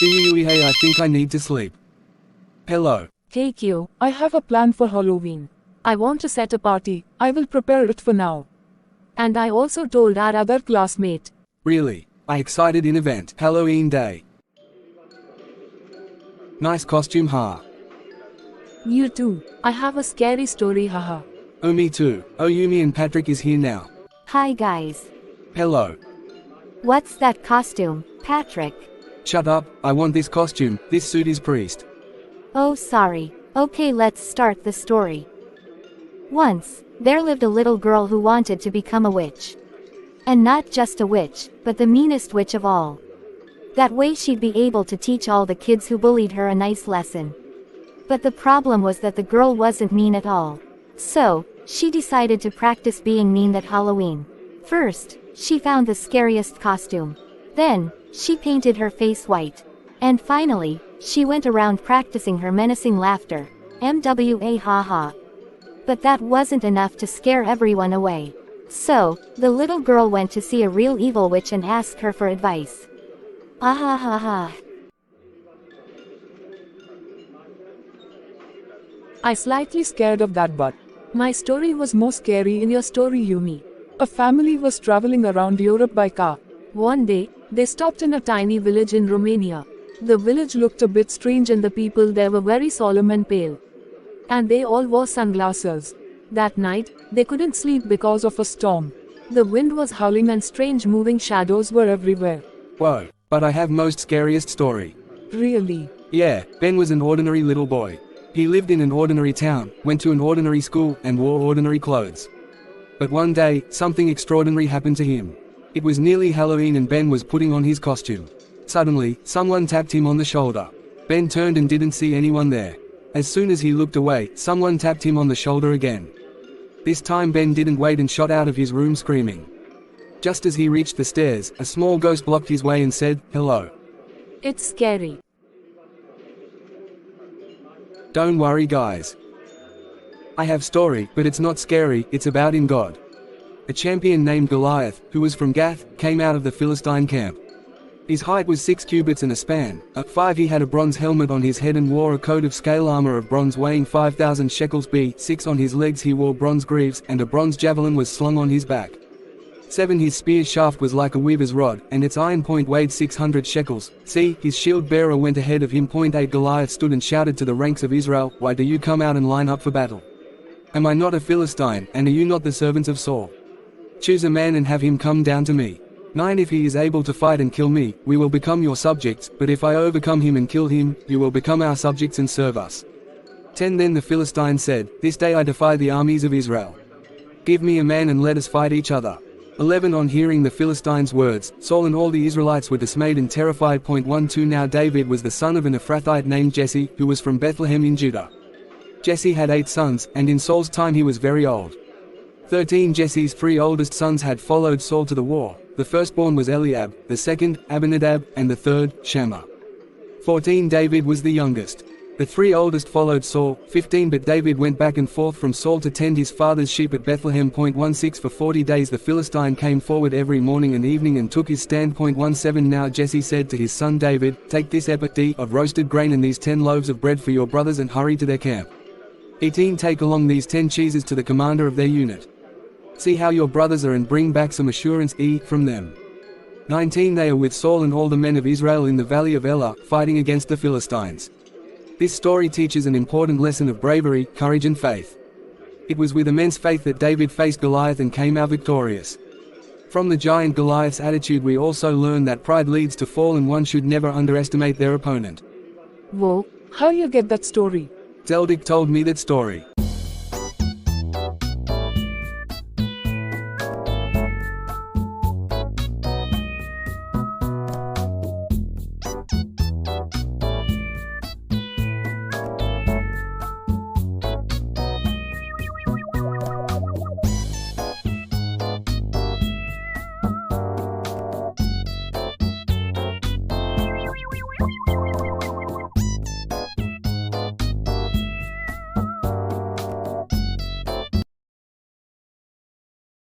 Hey, I think I need to sleep. Hello. Hey Kyo, I have a plan for Halloween. I want to set a party. I will prepare it for now. And I also told our other classmate. Really? I excited in event. Halloween day. Nice costume, ha. You too. I have a scary story, haha. Oh, me too. Oh, Yumi and Patrick is here now. Hi guys. Hello. What's that costume, Patrick? Shut up, I want this costume. This suit is priest. Oh sorry. Okay, let's start the story. Once, there lived a little girl who wanted to become a witch. And not just a witch, but the meanest witch of all. That way she'd be able to teach all the kids who bullied her a nice lesson. But the problem was that the girl wasn't mean at all. So, she decided to practice being mean that Halloween. First, she found the scariest costume. Then, she painted her face white. And finally, she went around practicing her menacing laughter. MWA haha. But that wasn't enough to scare everyone away. So, the little girl went to see a real evil witch and asked her for advice. Ahahaha. I slightly scared of that, but my story was more scary in your story, Yumi. A family was traveling around Europe by car. One day, they stopped in a tiny village in Romania. The village looked a bit strange and the people there were very solemn and pale. And they all wore sunglasses. That night, they couldn't sleep because of a storm. The wind was howling and strange moving shadows were everywhere. Whoa, but I have most scariest story. Really? Yeah, Ben was an ordinary little boy. He lived in an ordinary town, went to an ordinary school, and wore ordinary clothes. But one day, something extraordinary happened to him. It was nearly Halloween and Ben was putting on his costume. Suddenly, someone tapped him on the shoulder. Ben turned and didn't see anyone there. As soon as he looked away, someone tapped him on the shoulder again. This time Ben didn't wait and shot out of his room screaming. Just as he reached the stairs, a small ghost blocked his way and said, "Hello." It's scary. Don't worry guys. I have story, but it's not scary, it's about in God. A champion named Goliath, who was from Gath, came out of the Philistine camp. His height was 6 cubits and a span. At 5 he had a bronze helmet on his head and wore a coat of scale armor of bronze weighing 5,000 shekels. 6 on his legs he wore bronze greaves, and a bronze javelin was slung on his back. 7 his spear shaft was like a weaver's rod, and its iron point weighed 600 shekels. C his shield bearer went ahead of him. 8 Goliath stood and shouted to the ranks of Israel, "Why do you come out and line up for battle? Am I not a Philistine, and are you not the servants of Saul? Choose a man and have him come down to me. 9 If he is able to fight and kill me, we will become your subjects, but if I overcome him and kill him, you will become our subjects and serve us." 10 Then the Philistine said, "This day I defy the armies of Israel. Give me a man and let us fight each other." 11 On hearing the Philistines' words, Saul and all the Israelites were dismayed and terrified. 12 Now David was the son of an Ephrathite named Jesse, who was from Bethlehem in Judah. Jesse had 8 sons, and in Saul's time he was very old. 13 Jesse's 3 oldest sons had followed Saul to the war. The firstborn was Eliab, the second, Abinadab, and the third, Shammah. 14 David was the youngest. The 3 oldest followed Saul. 15 But David went back and forth from Saul to tend his father's sheep at Bethlehem. 16 For 40 days the Philistine came forward every morning and evening and took his stand. 17 Now Jesse said to his son David, "Take this ep3 of roasted grain and these 10 loaves of bread for your brothers and hurry to their camp. 18 Take along these 10 cheeses to the commander of their unit. See how your brothers are and bring back some assurance from them." 19 They are with Saul and all the men of Israel in the valley of Elah, fighting against the Philistines. This story teaches an important lesson of bravery, courage and faith. It was with immense faith that David faced Goliath and came out victorious. From the giant Goliath's attitude we also learn that pride leads to fall and one should never underestimate their opponent. Whoa, how you get that story? Zeldik told me that story.